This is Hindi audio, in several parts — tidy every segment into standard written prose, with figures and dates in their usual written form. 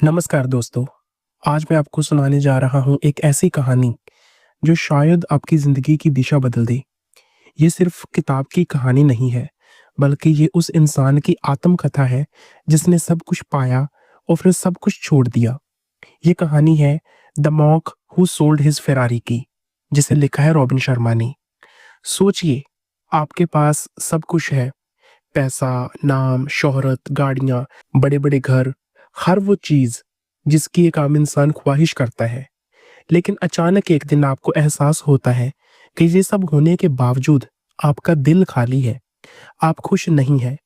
नमस्कार दोस्तों। आज मैं आपको सुनाने जा रहा हूँ एक ऐसी कहानी जो शायद आपकी ज़िंदगी की दिशा बदल दे। ये सिर्फ़ किताब की कहानी नहीं है, बल्कि ये उस इंसान की आत्मकथा है जिसने सब कुछ पाया और फिर सब कुछ छोड़ दिया। ये कहानी है the monk who sold his Ferrari की, जिसे लिखा है रॉबिन शर्मा ने। सोचिए, आपके पास सब कुछ है, पैसा, नाम, शोहरत, गाड़ियाँ, बड़े-बड़े घर, हर वो चीज़ जिसकी एक आम इंसान ख्वाहिश करता है। लेकिन अचानक एक दिन आपको एहसास होता है कि ये सब होने के बावजूद आपका दिल खाली है, आप खुश नहीं हैं।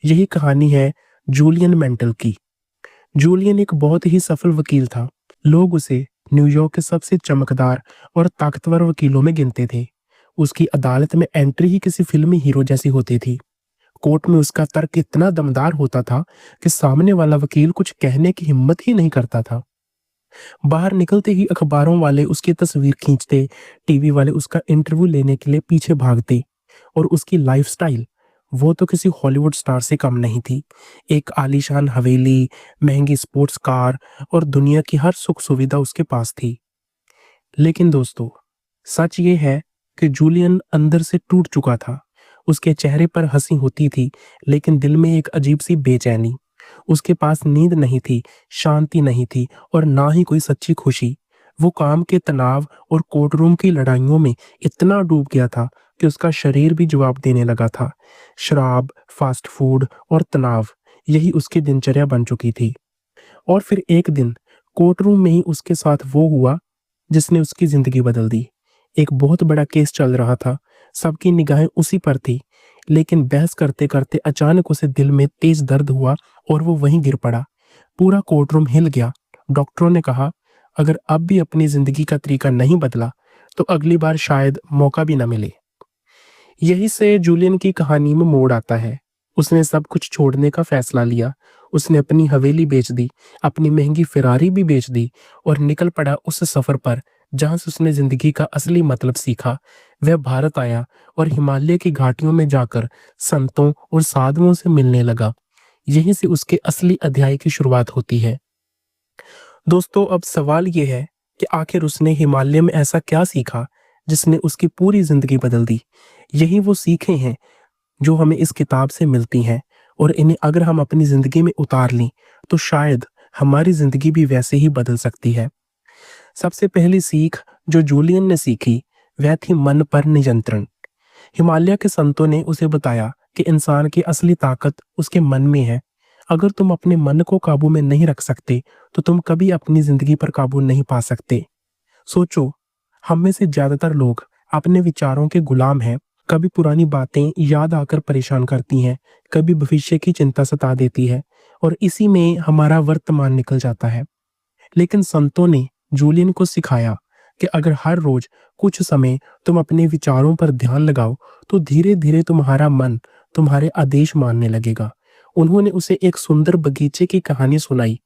यही कहानी है जूलियन मेंटल की। जूलियन एक बहुत ही सफल वकील था। लोग उसे न्यूयॉर्क के सबसे चमकदार और ताकतवर वकीलों में गिनते थे। उसकी अदालत में एंट्री ही किसी फिल्मी हीरो जैसी होती थी। कोर्ट में उसका तर्क इतना दमदार होता था कि सामने वाला वकील कुछ कहने की हिम्मत ही नहीं करता था। बाहर निकलते ही अखबारों वाले उसकी तस्वीर खींचते, टीवी वाले उसका इंटरव्यू लेने के लिए पीछे भागते और उसकी लाइफस्टाइल, वो तो किसी हॉलीवुड स्टार से कम नहीं थी। एक आलीशान हवेली, महंगी स्पोर्ट्स कार और दुनिया की हर सुख सुविधा उसके पास थी। लेकिन दोस्तों, सच ये है कि जूलियन अंदर से टूट चुका था। उसके चेहरे पर हंसी होती थी, लेकिन दिल में एक अजीब-सी बेचैनी। उसके पास नींद नहीं थी, शांति नहीं थी और ना ही कोई सच्ची खुशी। वो काम के तनाव और कोर्टरूम की लड़ाइयों में इतना डूब गया था कि उसका शरीर भी जवाब देने लगा था। शराब, फास्ट फूड और तनाव, यही उसकी दिनचर्या बन चुकी थी। और फिर एक दिन कोर्टरूम में ही उसके साथ वो हुआ जिसने उसकी जिंदगी बदल दी। एक बहुत बड़ा केस चल रहा था, सबकी निगाहें उसी पर थी, लेकिन बहस करते-करते अचानक उसे दिल में तेज दर्द हुआ और वो वहीं गिर पड़ा। पूरा कोर्टरूम हिल गया। डॉक्टरों ने कहा, अगर अब भी अपनी जिंदगी का तरीका नहीं बदला, तो अगली बार शायद मौका भी न मिले। यही से जूलियन की कहानी में मोड़ आता है। उसने सब कुछ छोड़ने का फैसला लिया। उसने अपनी हवेली बेच दी, अपनी महंगी फेरारी भी बेच दी और निकल पड़ा उस सफर पर जहां से उसने जिंदगी का असली मतलब सीखा। वह भारत आया और हिमालय की घाटियों में जाकर संतों और साधुओं से मिलने लगा। यहीं से उसके असली अध्याय की शुरुआत होती है। दोस्तों, अब सवाल ये है कि आखिर उसने हिमालय में ऐसा क्या सीखा जिसने उसकी पूरी जिंदगी बदल दी। यही वो सीखें हैं जो हमें इस किताब से मिलती हैं, और इन्हें अगर हम अपनी जिंदगी में उतार लें तो शायद हमारी जिंदगी भी वैसे ही बदल सकती है। सबसे पहली सीख जो जूलियन ने सीखी वह थी मन पर नियंत्रण। हिमालय के संतों ने उसे बताया कि इंसान की असली ताकत उसके मन में है। अगर तुम अपने मन को काबू में नहीं रख सकते तो तुम कभी अपनी जिंदगी पर काबू नहीं पा सकते। सोचो, हम में से ज्यादातर लोग अपने विचारों के गुलाम हैं। कभी पुरानी बातें याद आकर परेशान करती हैं, कभी भविष्य की चिंता सता देती है और इसी में हमारा वर्तमान निकल जाता है। लेकिन संतों ने जूलियन को सिखाया कि अगर हर रोज कुछ समय तुम अपने विचारों पर ध्यान लगाओ तो धीरे धीरे तुम्हारा मन तुम्हारे आदेश मानने लगेगा। उन्होंने उसे एक सुंदर बगीचे की कहानी सुनाई।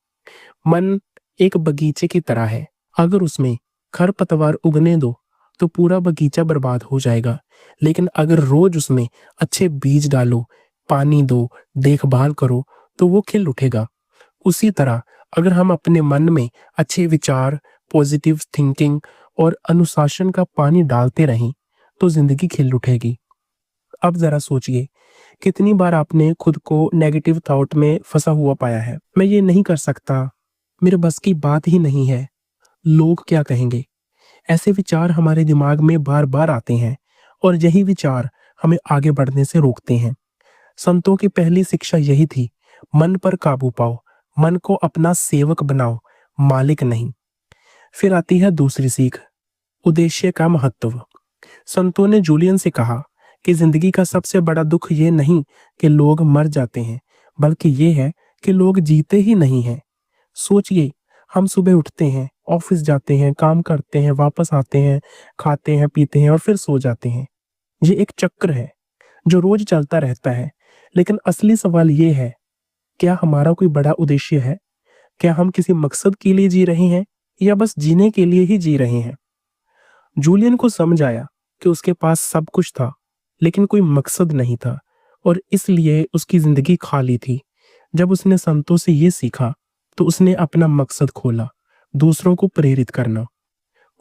मन एक बगीचे की तरह है, अगर उसमें खरपतवार उगने दो तो पूरा बगीचा बर्बाद हो जाएगा, लेकिन अगर रोज उसमें अच्छे बीज डालो, पानी दो, देखभाल करो तो वो खिल उठेगा। उसी तरह अगर हम अपने मन में अच्छे विचार, पॉजिटिव थिंकिंग और अनुशासन का पानी डालते रहें तो जिंदगी खिल उठेगी। अब जरा सोचिए, कितनी बार आपने खुद को नेगेटिव थॉट में फंसा हुआ पाया है। मैं ये नहीं कर सकता, मेरे बस की बात ही नहीं है, लोग क्या कहेंगे। ऐसे विचार हमारे दिमाग में बार बार आते हैं और यही विचार हमें आगे बढ़ने से रोकते हैं। संतों की पहली शिक्षा यही थी, मन पर काबू पाओ, मन को अपना सेवक बनाओ, मालिक नहीं। फिर आती है दूसरी सीख, उद्देश्य का महत्व। संतों ने जूलियन से कहा कि जिंदगी का सबसे बड़ा दुख ये नहीं कि लोग मर जाते हैं, बल्कि ये है कि लोग जीते ही नहीं हैं। सोचिए, हम सुबह उठते हैं, ऑफिस जाते हैं, काम करते हैं, वापस आते हैं, खाते हैं, पीते हैं और फिर सो जाते हैं। ये एक चक्र है जो रोज चलता रहता है। लेकिन असली सवाल ये है, क्या हमारा कोई बड़ा उद्देश्य है? क्या हम किसी मकसद के लिए जी रहे हैं या बस जीने के लिए ही जी रहे हैं? जूलियन को समझ आया कि उसके पास सब कुछ था, लेकिन कोई मकसद नहीं था और इसलिए उसकी जिंदगी खाली थी। जब उसने संतों से ये सीखा तो उसने अपना मकसद खोला, दूसरों को प्रेरित करना,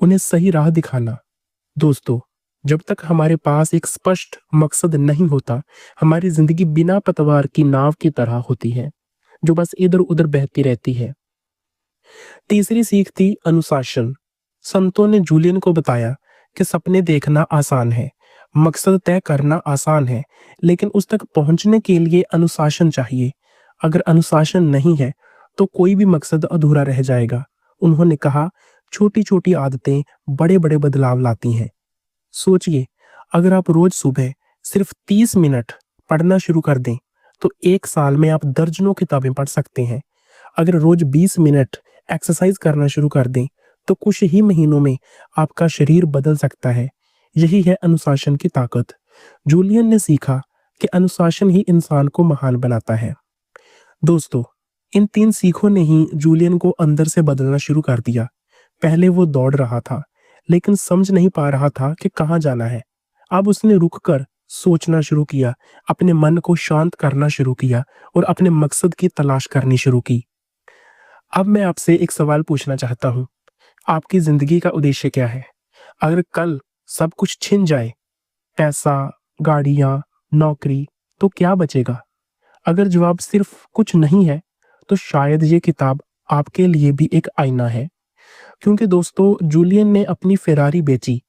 उन्हें सही राह दिखाना। दोस्तों, जब तक हमारे पास एक स्पष्ट मकसद नहीं होता, हमारी जिंदगी बिना पतवार की नाव की तरह होती है, जो बस इधर-उधर बहती रहती है। तीसरी सीख थी अनुशासन। संतों ने जूलियन को बताया कि सपने देखना आसान है, मकसद तय करना आसान है, लेकिन उस तक पहुंचने के लिए अनुशासन चाहिए। अगर अनुशासन नहीं है, तो कोई भी मकसद अधूरा रह जाएगा। उन्होंने कहा, छोटी-छोटी आदतें बड़े-बड़े बदलाव लाती हैं। सोचिए, अगर आप रोज सुबह सिर्फ 30 मिनट पढ़ना शुरू कर दें, तो 1 साल में आप दर्जनों किताबें पढ़ सकते हैं। अगर रोज 20 मिनट एक्सरसाइज करना शुरू कर दें, तो कुछ ही महीनों में आपका शरीर बदल सकता है। यही है अनुशासन की ताकत। जूलियन ने सीखा कि अनुशासन ही इंसान को महान बनाता है। दोस्तों, इन 3 सीखों ने ही जूलियन को अंदर से बदलना शुरू कर दिया। पहले वो दौड़ रहा था, लेकिन समझ नहीं पा रहा था कि कहाँ जाना है। अब उसने रुककर सोचना शुरू किया, अपने मन को शांत करना शुरू किया और अपने मकसद की तलाश करनी शुरू की। अब मैं आपसे एक सवाल पूछना चाहता हूँ, आपकी ज़िंदगी का उद्देश्य क्या है? अगर कल सब कुछ छिन जाए, पैसा, गाड़ियाँ, नौकरी, तो क्या बचेगा? अगर जवाब सिर्फ कुछ नहीं है, तो शायद ये किताब आपके लिए भी एक आईना है। क्योंकि दोस्तों, जूलियन ने अपनी फेरारी बेची,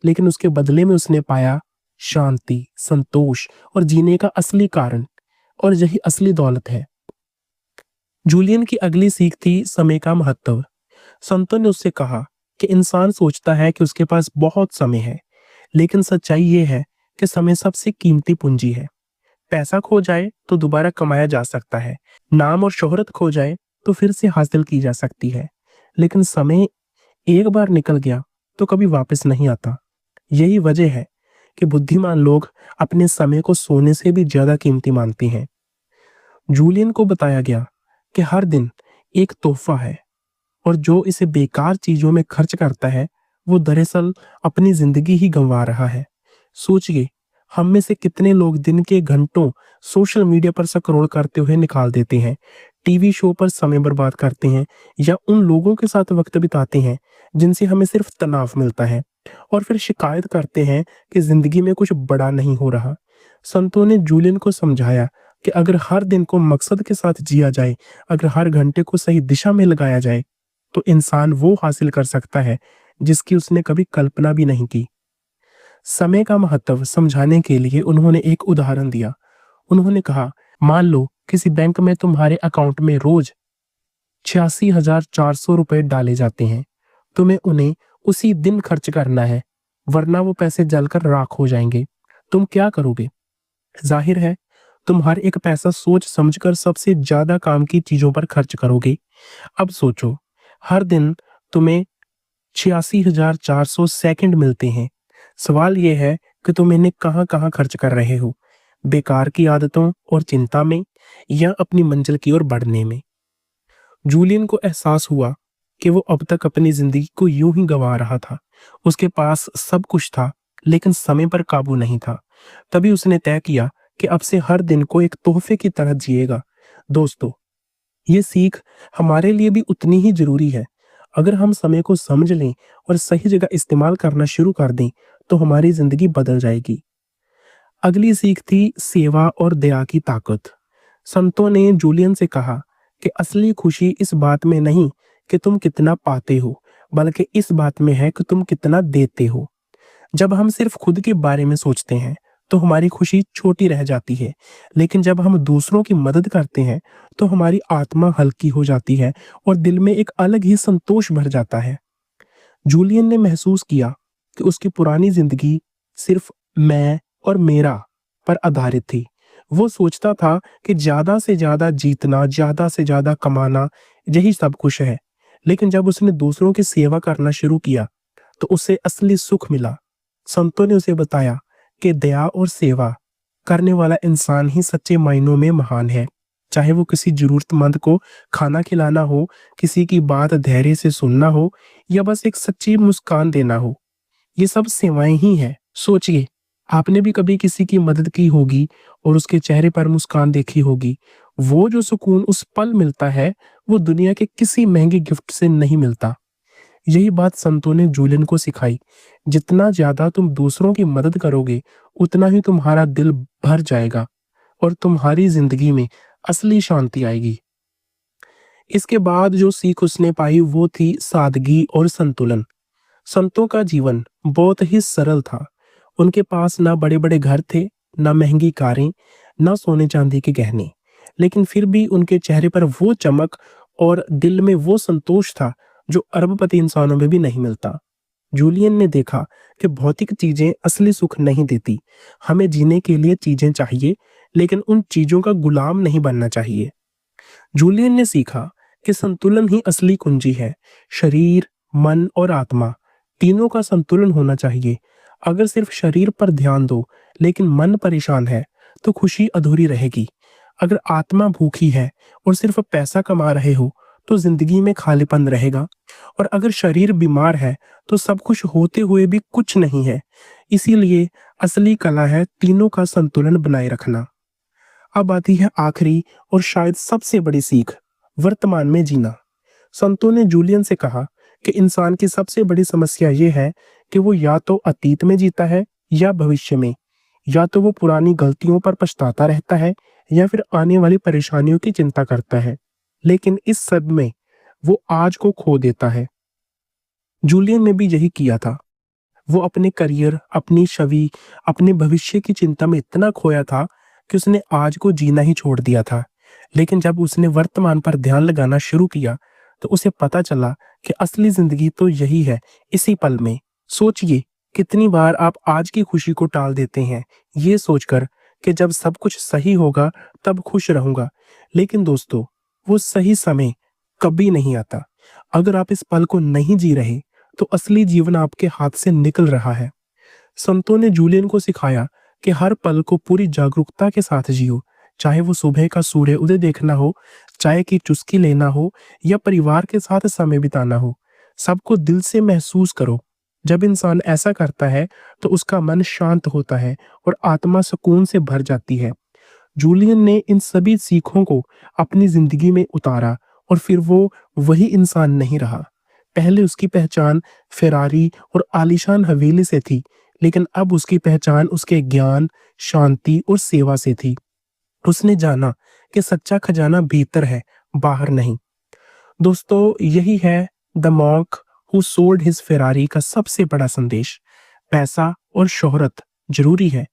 लेकिन उसके बदले में उसने पाया शांति, संतोष और जीने का असली कारण, और यही असली दौलत है। जूलियन की अगली सीख थी समय का महत्व। संतों ने उससे कहा कि इंसान सोचता है कि उसके पास बहुत समय है, लेकिन सच्चाई ये है कि समय सबसे कीमती पूंजी है। पैसा खो जाए तो दोबारा कमाया जा सकता है, नाम और शोहरत खो जाए तो फिर से हासिल की जा सकती है, लेकिन समय एक बार निकल गया तो कभी वापस नहीं आता। यही वजह है कि बुद्धिमान लोग अपने समय को सोने से भी ज्यादा कीमती मानते हैं। जूलियन को बताया गया कि हर दिन एक तोहफा है, और जो इसे बेकार चीजों में खर्च करता है, वो दरअसल अपनी जिंदगी ही गंवा रहा है। सोचिए, हम में से कितने लोग दिन के घंटों सोशल मीडिया पर स्क्रॉल करते हुए निकाल देते हैं, टीवी शो पर समय बर्बाद करते हैं, या उन लोगों के साथ वक्त बिताते हैं जिनसे हमें सिर्फ तनाव मिलता है, और फिर शिकायत करते हैं कि जिंदगी में कुछ बड़ा नहीं हो रहा। संतों ने जूलियन को समझाया कि अगर हर दिन को मकसद के साथ जिया जाए, अगर हर घंटे को सही दिशा में लगाया जाए, तो इंसान वो हासिल कर सकता है जिसकी उसने कभी कल्पना भी नहीं की। समय का महत्व समझाने के लिए उन्होंने एक उदाहरण दिया। उन्होंने कहा, मान लो किसी बैंक में तुम्हारे अकाउंट में रोज 86,400 रुपए डाले जाते हैं। तुम्हें उन्हें उसी दिन खर्च करना है, वरना वो पैसे जलकर राख हो जाएंगे। तुम क्या करोगे? जाहिर है, तुम हर एक पैसा सोच समझकर सबसे ज्यादा काम की चीजों पर खर्च करोगे। अब सोचो, हर दिन तुम्हें 86,400 सेकंड मिलते हैं। सवाल यह है कि तुम इन्हें कहाँ कहाँ खर्च कर रहे हो? बेकार की आदतों और चिंता में, या अपनी मंजिल की ओर बढ़ने में? जूलियन को एहसास हुआ कि वो अब तक अपनी जिंदगी को यूं ही गंवा रहा था। उसके पास सब कुछ था, लेकिन समय पर काबू नहीं था। तभी उसने तय किया कि अब से हर दिन को एक तोहफे की तरह जिएगा। दोस्तों, ये सीख हमारे लिए भी उतनी ही जरूरी है। अगर हम समय को समझ लें और सही जगह इस्तेमाल करना शुरू कर दें, तो हमारी जिंदगी बदल जाएगी। अगली सीख थी सेवा और दया की ताकत। संतों ने जूलियन से कहा कि असली खुशी इस बात में नहीं कि तुम कितना पाते हो, बल्कि इस बात में है कि तुम कितना देते हो। जब हम सिर्फ खुद के बारे में सोचते हैं, तो हमारी खुशी छोटी रह जाती है, लेकिन जब हम दूसरों की मदद करते हैं, तो हमारी आत्मा हल्की हो जाती है और दिल में एक अलग ही संतोष भर जाता है। जूलियन ने महसूस किया कि उसकी पुरानी जिंदगी सिर्फ मैं और मेरा पर आधारित थी। वो सोचता था कि ज्यादा से ज्यादा जीतना, ज्यादा से ज्यादा कमाना, यही सब कुछ है। लेकिन जब उसने दूसरों की सेवा करना शुरू किया, तो उसे असली सुख मिला। संतों ने उसे बताया कि दया और सेवा करने वाला इंसान ही सच्चे मायनों में महान है। चाहे वो किसी जरूरतमंद को खाना खिलाना हो, किसी की बात धैर्य से सुनना हो, या बस एक सच्ची मुस्कान देना हो, ये सब सेवाएं ही हैं। सोचिए, आपने भी कभी किसी की मदद की होगी और उसके चेहरे पर मुस्कान देखी होगी। वो जो सुकून उस पल मिलता है, वो दुनिया के किसी महंगे गिफ्ट से नहीं मिलता। यही बात संतों ने जूलियन को सिखाई। जितना ज्यादा तुम दूसरों की मदद करोगे, उतना ही तुम्हारा दिल भर जाएगा और तुम्हारी जिंदगी में असली शांति आएगी। इसके बाद जो सीख उसने पाई वो थी सादगी और संतुलन। संतों का जीवन बहुत ही सरल था। उनके पास ना बड़े बड़े घर थे, ना महंगी कारें, ना सोने चांदी के गहने, लेकिन फिर भी उनके चेहरे पर वो चमक और दिल में वो संतोष था जो अरबपति इंसानों में भी नहीं मिलता। जूलियन ने देखा कि भौतिक चीजें असली सुख नहीं देती। हमें जीने के लिए चीजें चाहिए, लेकिन उन चीजों का गुलाम नहीं बनना चाहिए। जूलियन ने सीखा कि संतुलन ही असली कुंजी है। शरीर, मन और आत्मा, तीनों का संतुलन होना चाहिए। अगर सिर्फ शरीर पर ध्यान दो लेकिन मन परेशान है तो खुशी अधूरी रहेगी। अगर आत्मा भूखी है और सिर्फ पैसा कमा रहे हो तो जिंदगी में खालीपन रहेगा। और अगर शरीर बीमार है तो सब कुछ होते हुए भी कुछ नहीं है। इसीलिए असली कला है तीनों का संतुलन बनाए रखना। अब आती है आखिरी और शायद सबसे बड़ी सीख, वर्तमान में जीना। संतों ने जूलियन से कहा कि इंसान की सबसे बड़ी समस्या ये है कि वो या तो अतीत में जीता है या भविष्य में। या तो वो पुरानी गलतियों पर पछताता रहता है या फिर आने वाली परेशानियों की चिंता करता है, लेकिन इस सब में वो आज को खो देता है। जूलियन ने भी यही किया था। वो अपने करियर, अपनी छवि, अपने भविष्य की चिंता में इतना खोया था कि उसने आज को जीना ही छोड़ दिया था। लेकिन जब उसने वर्तमान पर ध्यान लगाना शुरू किया तो उसे पता चला कि असली जिंदगी तो यही है, इसी पल में। सोचिए, कितनी बार आप आज की खुशी को टाल देते हैं ये सोचकर कि जब सब कुछ सही होगा तब खुश रहूंगा। लेकिन दोस्तों, वो सही समय कभी नहीं आता। अगर आप इस पल को नहीं जी रहे तो असली जीवन आपके हाथ से निकल रहा है। संतों ने जूलियन को सिखाया कि हर पल को पूरी जागरूकता के साथ जियो। चाहे वो सुबह का सूर्य उदय देखना हो, चाय की चुस्की लेना हो या परिवार के साथ समय बिताना हो, सबको दिल से महसूस करो। जब इंसान ऐसा करता है तो उसका मन शांत होता है और आत्मा सुकून से भर जाती है। जूलियन ने इन सभी सीखों को अपनी जिंदगी में उतारा और फिर वो वही इंसान नहीं रहा। पहले उसकी पहचान फेरारी और आलीशान हवेली से थी, लेकिन अब उसकी पहचान उसके ज्ञान, शांति और सेवा से थी। उसने जाना कि सच्चा खजाना भीतर है, बाहर नहीं। दोस्तों, यही है the monk who sold his Ferrari का सबसे बड़ा संदेश। पैसा और शोहरत जरूरी है,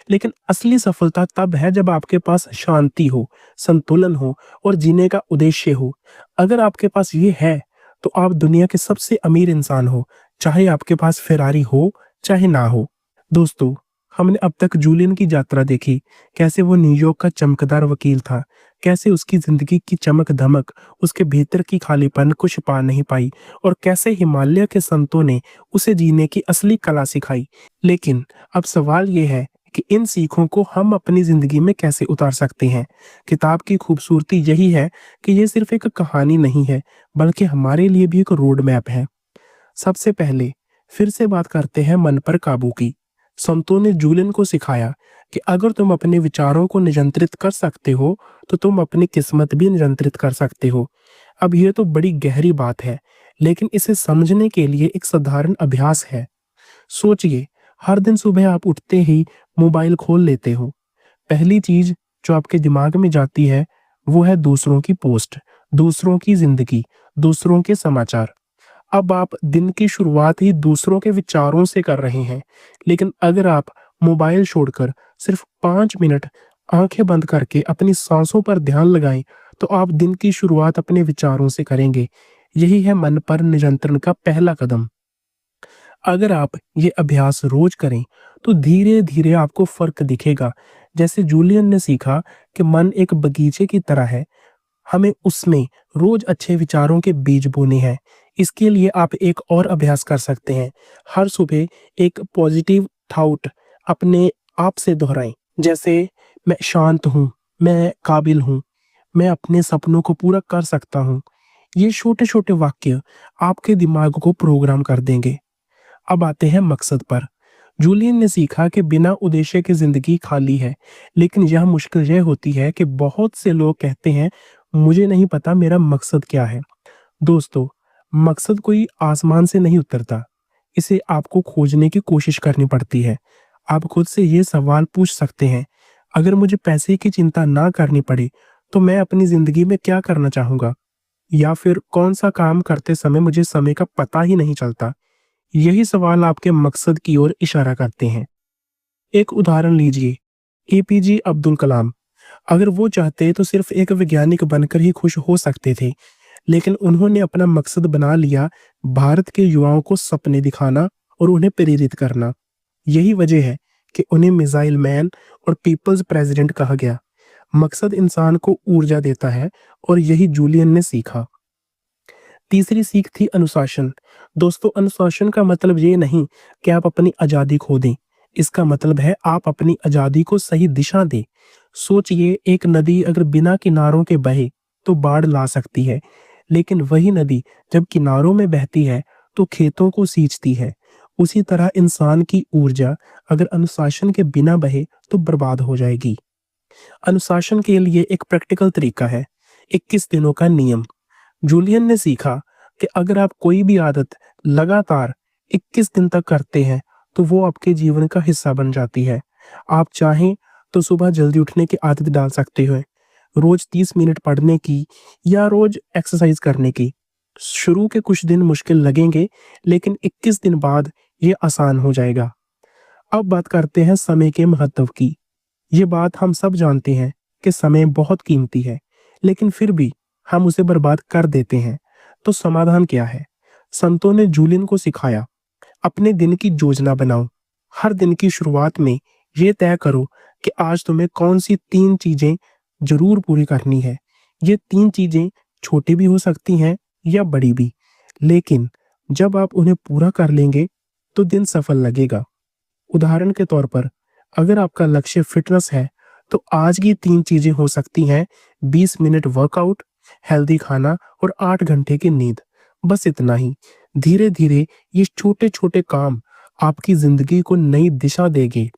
लेकिन असली सफलता तब है जब आपके पास शांति हो, संतुलन हो और जीने का उद्देश्य हो। अगर आपके पास ये है तो आप दुनिया के सबसे अमीर इंसान हो, चाहे आपके पास फेरारी हो चाहे ना हो। दोस्तों, हमने अब तक जूलियन की यात्रा देखी, कैसे वो न्यूयॉर्क का चमकदार वकील था, कैसे उसकी जिंदगी की चमक धमक उसके भीतर की खालीपन को छिपा नहीं पाई और कैसे हिमालय के संतों ने उसे जीने की असली कला सिखाई। लेकिन अब सवाल ये है कि इन सीखों को हम अपनी जिंदगी में कैसे उतार सकते हैं। किताब की खूबसूरती यही है कि ये सिर्फ एक कहानी नहीं है, बल्कि हमारे लिए भी एक रोड मैप है। सबसे पहले फिर से बात करते हैं मन पर काबू की। संतों ने जूलियन को सिखाया कि अगर तुम अपने विचारों को नियंत्रित कर सकते हो तो तुम अपनी किस्मत भी नियंत्रित कर सकते हो। अब यह तो बड़ी गहरी बात है, लेकिन इसे समझने के लिए एक साधारण अभ्यास है। सोचिए, हर दिन सुबह आप उठते ही मोबाइल खोल लेते हो। पहली चीज जो आपके दिमाग में जाती है वो है दूसरों की पोस्ट, दूसरों की जिंदगी, दूसरों के समाचार। अब आप दिन की शुरुआत ही दूसरों के विचारों से कर रहे हैं। लेकिन अगर आप मोबाइल छोड़कर सिर्फ 5 मिनट आंखें बंद करके अपनी सांसों पर ध्यान लगाएं तो आप दिन की शुरुआत अपने विचारों से करेंगे। यही है मन पर नियंत्रण का पहला कदम। अगर आप ये अभ्यास रोज करें तो धीरे धीरे आपको फर्क दिखेगा। जैसे जूलियन ने सीखा कि मन एक बगीचे की तरह है, हमें उसमें रोज अच्छे विचारों के बीज बोने हैं। इसके लिए आप एक और अभ्यास कर सकते हैं। हर सुबह एक पॉजिटिव थॉट अपने आप से दोहराएं, जैसे मैं शांत हूँ, मैं काबिल हूँ, मैं अपने सपनों को पूरा कर सकता हूँ। ये छोटे छोटे वाक्य आपके दिमाग को प्रोग्राम कर देंगे। अब आते हैं मकसद पर। जूलियन ने सीखा कि बिना उद्देश्य की जिंदगी खाली है, लेकिन यह मुश्किल यह होती है कि बहुत से लोग कहते हैं मुझे नहीं पता मेरा मकसद क्या है। दोस्तों, मकसद कोई आसमान से नहीं उतरता। इसे आपको खोजने की कोशिश करनी पड़ती है। आप खुद से ये सवाल पूछ सकते हैं, अगर मुझे पैसे की चिंता ना करनी पड़े, तो मैं अपनी ज़िंदगी में क्या करना चाहूँगा? या फिर कौन-सा काम करते समय मुझे समय का पता ही नहीं चलता? यही सवाल आपके मकसद की ओर इशारा करते हैं। एक उदाहरण लीजिए, एपीजे अब्दुल कलाम। अगर वो चाहते तो सिर्फ एक वैज्ञानिक बनकर ही खुश हो सकते थे, लेकिन उन्होंने अपना मकसद बना लिया भारत के युवाओं को सपने दिखाना और उन्हें प्रेरित करना। यही वजह है कि उन्हें मिसाइल मैन और पीपल्स प्रेसिडेंट कहा गया। मकसद इंसान को ऊर्जा देता है और यही जूलियन ने सीखा। तीसरी सीख थी अनुशासन। दोस्तों, अनुशासन का मतलब ये नहीं कि आप अपनी आज़ादी खो दें। इसका मतलब है आप अपनी आज़ादी को सही दिशा दें। सोचिए, एक नदी अगर बिना किनारों के बहे तो बाढ़ ला सकती है, लेकिन वही नदी जब किनारों में बहती है तो खेतों को सींचती है। उसी तरह इंसान की ऊर्जा अगर अनुशासन के बिना बहे तो बर्बाद हो जाएगी। अनुशासन के लिए एक प्रैक्टिकल तरीका है, 21 दिनों का नियम। जूलियन ने सीखा कि अगर आप कोई भी आदत लगातार 21 दिन तक करते हैं, तो वो आपके जीवन का हिस्सा बन जाती है। आप चाहें तो सुबह जल्दी उठने की आदत डाल सकते हैं, रोज 30 मिनट पढ़ने की या रोज एक्सरसाइज करने की। शुरू के कुछ दिन मुश्किल लगेंगे, लेकिन 21 दिन बाद ये आसान हो जाएगा। अब बात करते हैं समय के महत्व की। ये बात हम सब जानते हैं कि समय बहुत कीमती है, लेकिन फिर भी हम उसे बर्बाद कर देते हैं। तो समाधान क्या है? संतों ने जूलियन को सिखाया, अपने दिन की योजना बनाओ। हर दिन की शुरुआत में ये तय करो कि आज तुम्हें कौन सी 3 चीजें जरूर पूरी करनी है। ये 3 चीजें छोटी भी हो सकती हैं या बड़ी भी, लेकिन जब आप उन्हें पूरा कर लेंगे तो दिन सफल लगेगा। उदाहरण के तौर पर, अगर आपका लक्ष्य फिटनेस है, तो आज की 3 चीजें हो सकती हैं: 20 मिनट वर्कआउट, हेल्दी खाना और 8 घंटे की नींद। बस इतना ही। धीरे-धीरे ये छोटे-छोटे काम आपकी जिंदगी को नई दिशा देंगे।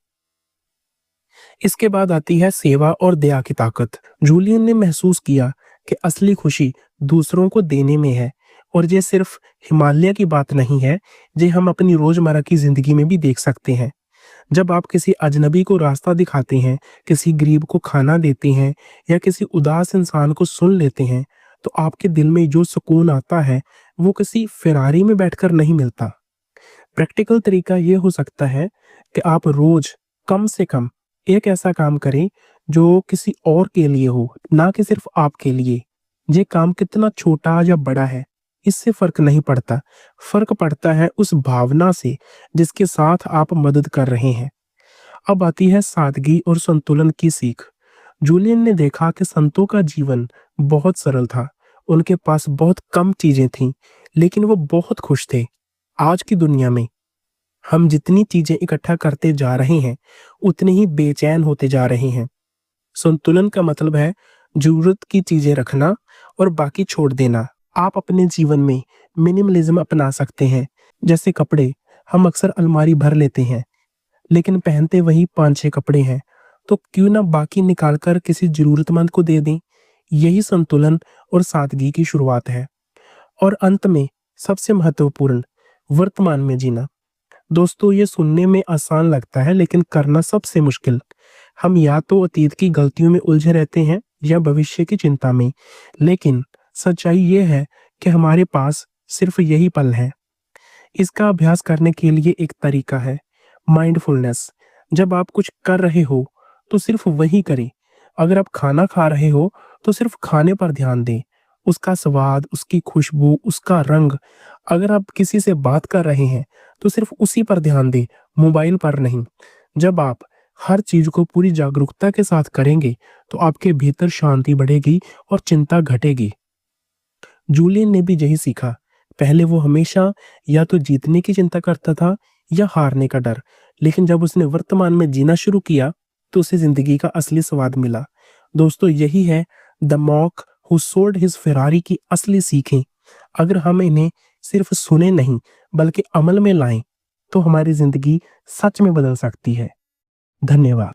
इसके बाद आती है सेवा और दया की ताकत। जूलियन ने महसूस किया कि असली खुशी दूसरों को देने में है, और ये सिर्फ हिमालय की बात नहीं है, ये हम अपनी रोजमर्रा की जिंदगी में भी देख सकते हैं। जब आप किसी अजनबी को रास्ता दिखाते हैं, किसी गरीब को खाना देते हैं या किसी उदास इंसान को सुन लेते हैं, तो आपके दिल में जो सुकून आता है, वो किसी फेरारी में बैठकर नहीं मिलता। प्रैक्टिकल तरीका ये हो सकता है कि आप रोज कम से कम एक ऐसा काम करें जो किसी और के लिए हो, ना कि सिर्फ आपके लिए। ये काम कितना छोटा या बड़ा है, इससे फर्क नहीं पड़ता। फर्क पड़ता है उस भावना से जिसके साथ आप मदद कर रहे हैं। अब आती है सादगी और संतुलन की सीख। जूलियन ने देखा कि संतों का जीवन बहुत सरल था। उनके पास बहुत कम चीजें थीं, लेकिन वो बहुत खुश थे। आज की दुनिया में हम जितनी चीजें इकट्ठा करते जा रहे हैं, उतने ही बेचैन होते जा रहे हैं। संतुलन का मतलब है जरूरत की चीजें रखना और बाकी छोड़ देना। आप अपने जीवन में मिनिमलिज्म अपना सकते हैं। जैसे कपड़े, हम अक्सर अलमारी भर लेते हैं, लेकिन पहनते वही 5-6 कपड़े हैं। तो क्यों ना बाकी निकालकर किसी जरूरतमंद को दे दें। यही संतुलन और सादगी की शुरुआत है। और अंत में सबसे महत्वपूर्ण, वर्तमान में जीना। दोस्तों, ये सुनने में आसान लगता है, लेकिन करना सबसे मुश्किल। हम या तो अतीत की गलतियों में उलझे रहते हैं या भविष्य की चिंता में, लेकिन सच्चाई ये है कि हमारे पास सिर्फ यही पल है। इसका अभ्यास करने के लिए एक तरीका है, माइंडफुलनेस। जब आप कुछ कर रहे हो तो सिर्फ वही करें। अगर आप खाना खा रहे हो तो सिर्फ खाने पर ध्यान दें, उसका स्वाद, उसकी खुशबू, उसका रंग। अगर आप किसी से बात कर रहे हैं तो सिर्फ उसी पर ध्यान दें, मोबाइल पर नहीं। जब आप हर चीज को पूरी जागरूकता के साथ करेंगे तो आपके भीतर शांति बढ़ेगी और चिंता घटेगी। जूलियन ने भी यही सीखा। पहले वो हमेशा या तो जीतने की चिंता करता था या हारने का डर, लेकिन जब उसने वर्तमान में जीना शुरू किया तो उसे जिंदगी का असली स्वाद मिला। दोस्तों, यही है the monk who sold his Ferrari की असली सीखें। अगर हम इन्हें सिर्फ सुने नहीं बल्कि अमल में लाएं, तो हमारी जिंदगी सच में बदल सकती है। धन्यवाद।